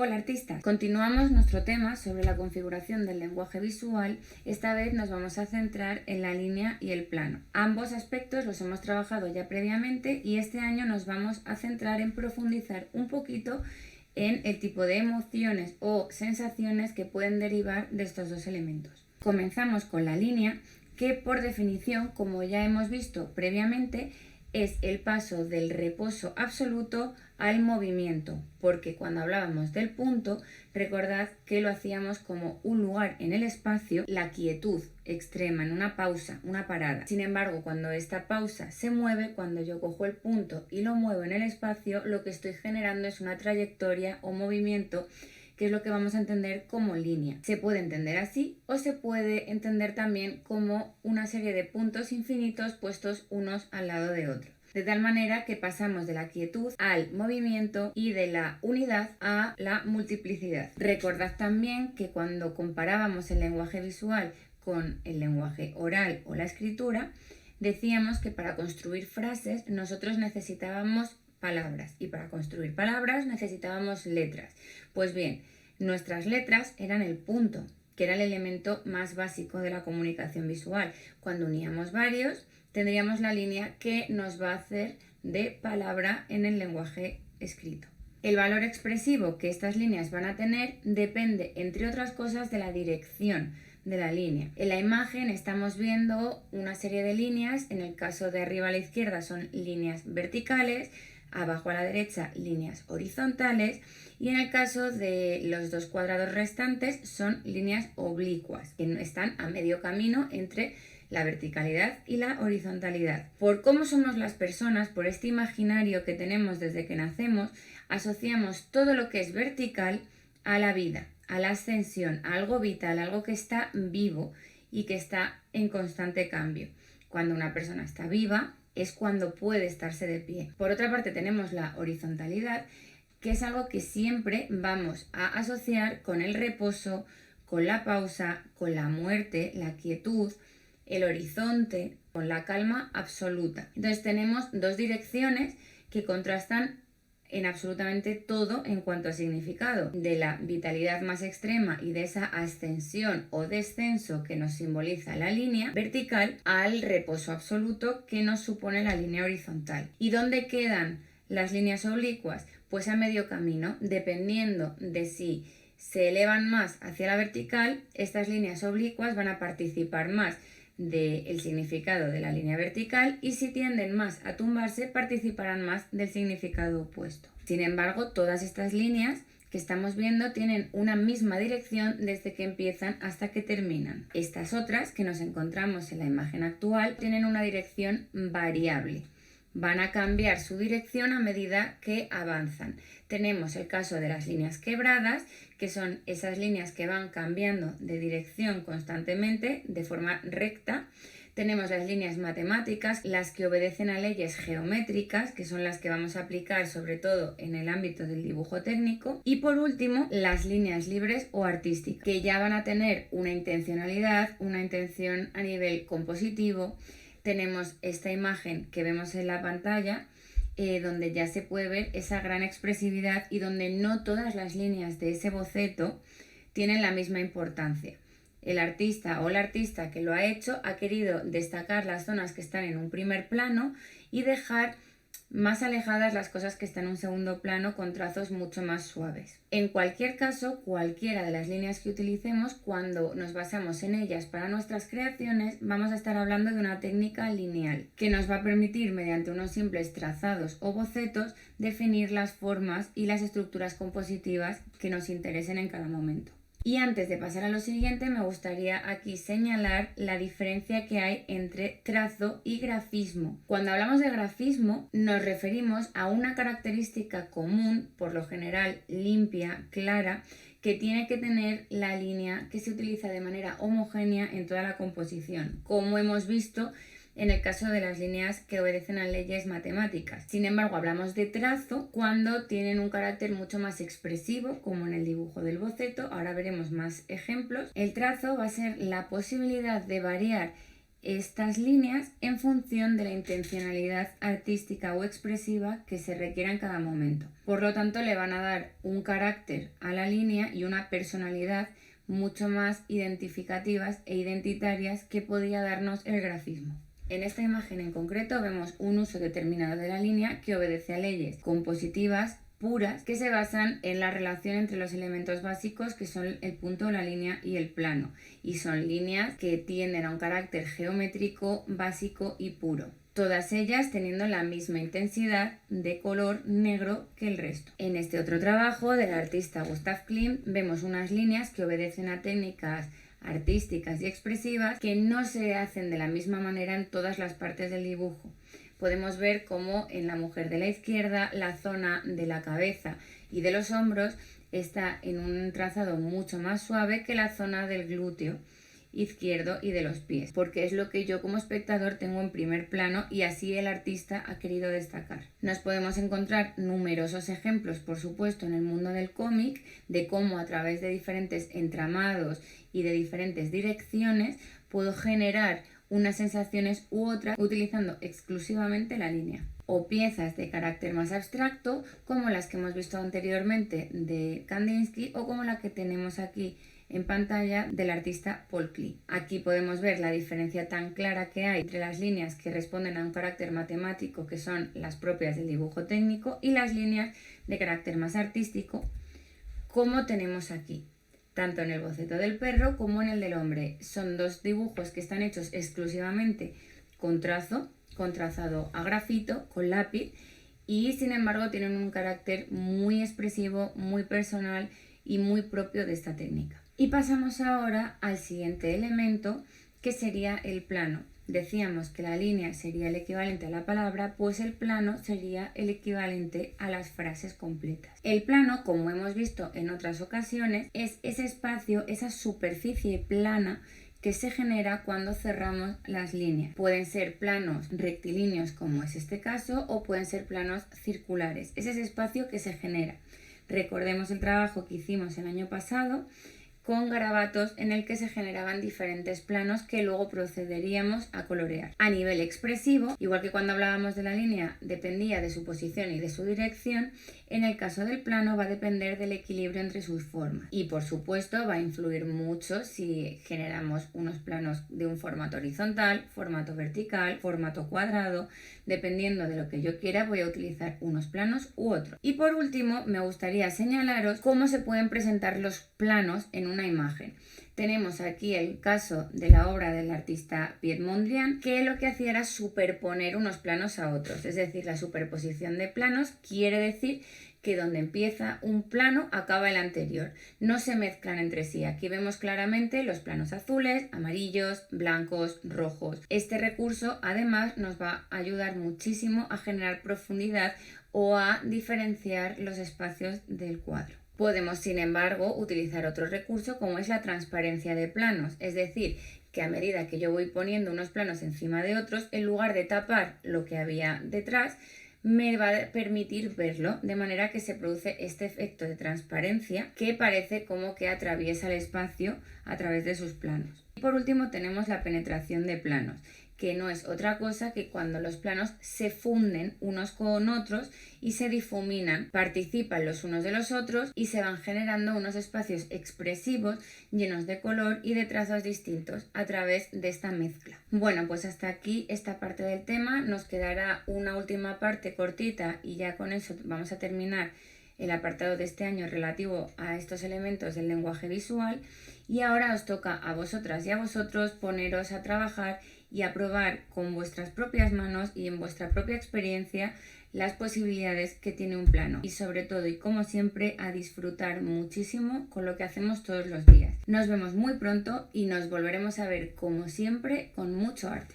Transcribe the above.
Hola artistas, continuamos nuestro tema sobre la configuración del lenguaje visual. Esta vez nos vamos a centrar en la línea y el plano. Ambos aspectos los hemos trabajado ya previamente y este año nos vamos a centrar en profundizar un poquito en el tipo de emociones o sensaciones que pueden derivar de estos dos elementos. Comenzamos con la línea, que por definición, como ya hemos visto previamente, es el paso del reposo absoluto al movimiento, porque cuando hablábamos del punto, recordad que lo hacíamos como un lugar en el espacio, la quietud extrema, en una pausa, una parada. Sin embargo, cuando esta pausa se mueve, cuando yo cojo el punto y lo muevo en el espacio, lo que estoy generando es una trayectoria o movimiento, que es lo que vamos a entender como línea. Se puede entender así o se puede entender también como una serie de puntos infinitos puestos unos al lado de otros. De tal manera que pasamos de la quietud al movimiento y de la unidad a la multiplicidad. Recordad también que cuando comparábamos el lenguaje visual con el lenguaje oral o la escritura, decíamos que para construir frases nosotros necesitábamos palabras y para construir palabras necesitábamos letras. Pues bien, nuestras letras eran el punto, que era el elemento más básico de la comunicación visual. Cuando uníamos varios, tendríamos la línea que nos va a hacer de palabra en el lenguaje escrito. El valor expresivo que estas líneas van a tener depende, entre otras cosas, de la dirección de la línea. En la imagen estamos viendo una serie de líneas. En el caso de arriba a la izquierda son líneas verticales, abajo a la derecha líneas horizontales, y en el caso de los dos cuadrados restantes son líneas oblicuas, que están a medio camino entre la verticalidad y la horizontalidad. Por cómo somos las personas, por este imaginario que tenemos desde que nacemos, asociamos todo lo que es vertical a la vida, a la ascensión, a algo vital, algo que está vivo y que está en constante cambio. Cuando una persona está viva es cuando puede estarse de pie. Por otra parte tenemos la horizontalidad, que es algo que siempre vamos a asociar con el reposo, con la pausa, con la muerte, la quietud, el horizonte, con la calma absoluta. Entonces tenemos dos direcciones que contrastan en absolutamente todo en cuanto a significado, de la vitalidad más extrema y de esa ascensión o descenso que nos simboliza la línea vertical al reposo absoluto que nos supone la línea horizontal. ¿Y dónde quedan las líneas oblicuas? Pues a medio camino, dependiendo de si se elevan más hacia la vertical, estas líneas oblicuas van a participar más del significado de la línea vertical, y si tienden más a tumbarse participarán más del significado opuesto. Sin embargo, todas estas líneas que estamos viendo tienen una misma dirección desde que empiezan hasta que terminan. Estas otras que nos encontramos en la imagen actual tienen una dirección variable. Van a cambiar su dirección a medida que avanzan. Tenemos el caso de las líneas quebradas, que son esas líneas que van cambiando de dirección constantemente de forma recta. Tenemos las líneas matemáticas, las que obedecen a leyes geométricas, que son las que vamos a aplicar sobre todo en el ámbito del dibujo técnico. Y por último, las líneas libres o artísticas, que ya van a tener una intencionalidad, una intención a nivel compositivo. Tenemos esta imagen que vemos en la pantalla, donde ya se puede ver esa gran expresividad y donde no todas las líneas de ese boceto tienen la misma importancia. El artista o la artista que lo ha hecho ha querido destacar las zonas que están en un primer plano y dejar más alejadas las cosas que están en un segundo plano con trazos mucho más suaves. En cualquier caso, cualquiera de las líneas que utilicemos, cuando nos basamos en ellas para nuestras creaciones, vamos a estar hablando de una técnica lineal que nos va a permitir, mediante unos simples trazados o bocetos, definir las formas y las estructuras compositivas que nos interesen en cada momento. Y antes de pasar a lo siguiente, me gustaría aquí señalar la diferencia que hay entre trazo y grafismo. Cuando hablamos de grafismo, nos referimos a una característica común, por lo general limpia, clara, que tiene que tener la línea que se utiliza de manera homogénea en toda la composición, como hemos visto en el caso de las líneas que obedecen a leyes matemáticas. Sin embargo, hablamos de trazo cuando tienen un carácter mucho más expresivo, como en el dibujo del boceto. Ahora veremos más ejemplos. El trazo va a ser la posibilidad de variar estas líneas en función de la intencionalidad artística o expresiva que se requiera en cada momento. Por lo tanto, le van a dar un carácter a la línea y una personalidad mucho más identificativas e identitarias que podía darnos el grafismo. En esta imagen en concreto vemos un uso determinado de la línea que obedece a leyes compositivas puras que se basan en la relación entre los elementos básicos que son el punto, la línea y el plano, y son líneas que tienden a un carácter geométrico básico y puro, todas ellas teniendo la misma intensidad de color negro que el resto. En este otro trabajo del artista Gustav Klimt vemos unas líneas que obedecen a técnicas artísticas y expresivas que no se hacen de la misma manera en todas las partes del dibujo. Podemos ver cómo en la mujer de la izquierda la zona de la cabeza y de los hombros está en un trazado mucho más suave que la zona del glúteo izquierdo y de los pies, porque es lo que yo como espectador tengo en primer plano y así el artista ha querido destacar. Nos podemos encontrar numerosos ejemplos, por supuesto, en el mundo del cómic, de cómo a través de diferentes entramados y de diferentes direcciones puedo generar unas sensaciones u otras utilizando exclusivamente la línea. O piezas de carácter más abstracto, como las que hemos visto anteriormente de Kandinsky o como la que tenemos aquí en pantalla del artista Paul Klee. Aquí podemos ver la diferencia tan clara que hay entre las líneas que responden a un carácter matemático, que son las propias del dibujo técnico, y las líneas de carácter más artístico, como tenemos aquí, tanto en el boceto del perro como en el del hombre. Son dos dibujos que están hechos exclusivamente con trazado a grafito, con lápiz, y sin embargo tienen un carácter muy expresivo, muy personal y muy propio de esta técnica. Y pasamos ahora al siguiente elemento, que sería el plano. Decíamos que la línea sería el equivalente a la palabra, pues el plano sería el equivalente a las frases completas. El plano, como hemos visto en otras ocasiones, es ese espacio, esa superficie plana que se genera cuando cerramos las líneas. Pueden ser planos rectilíneos, como es este caso, o pueden ser planos circulares. Es ese espacio que se genera. Recordemos el trabajo que hicimos el año pasado con garabatos en el que se generaban diferentes planos que luego procederíamos a colorear. A nivel expresivo, igual que cuando hablábamos de la línea dependía de su posición y de su dirección, en el caso del plano va a depender del equilibrio entre sus formas. Y por supuesto va a influir mucho si generamos unos planos de un formato horizontal, formato vertical, formato cuadrado. Dependiendo de lo que yo quiera voy a utilizar unos planos u otros. Y por último me gustaría señalaros cómo se pueden presentar los planos en una imagen. Tenemos aquí el caso de la obra del artista Piet Mondrian, que lo que hacía era superponer unos planos a otros, es decir, la superposición de planos quiere decir que donde empieza un plano acaba el anterior, no se mezclan entre sí. Aquí vemos claramente los planos azules, amarillos, blancos, rojos. Este recurso además nos va a ayudar muchísimo a generar profundidad o a diferenciar los espacios del cuadro. Podemos, sin embargo, utilizar otro recurso como es la transparencia de planos, es decir, que a medida que yo voy poniendo unos planos encima de otros, en lugar de tapar lo que había detrás, me va a permitir verlo, de manera que se produce este efecto de transparencia que parece como que atraviesa el espacio a través de sus planos. Y por último tenemos la penetración de planos, que no es otra cosa que cuando los planos se funden unos con otros y se difuminan, participan los unos de los otros y se van generando unos espacios expresivos llenos de color y de trazos distintos a través de esta mezcla. Bueno, pues hasta aquí esta parte del tema. Nos quedará una última parte cortita y ya con eso vamos a terminar el apartado de este año relativo a estos elementos del lenguaje visual, y ahora os toca a vosotras y a vosotros poneros a trabajar y a probar con vuestras propias manos y en vuestra propia experiencia las posibilidades que tiene un plano, y sobre todo y como siempre a disfrutar muchísimo con lo que hacemos todos los días. Nos vemos muy pronto y nos volveremos a ver como siempre con mucho arte.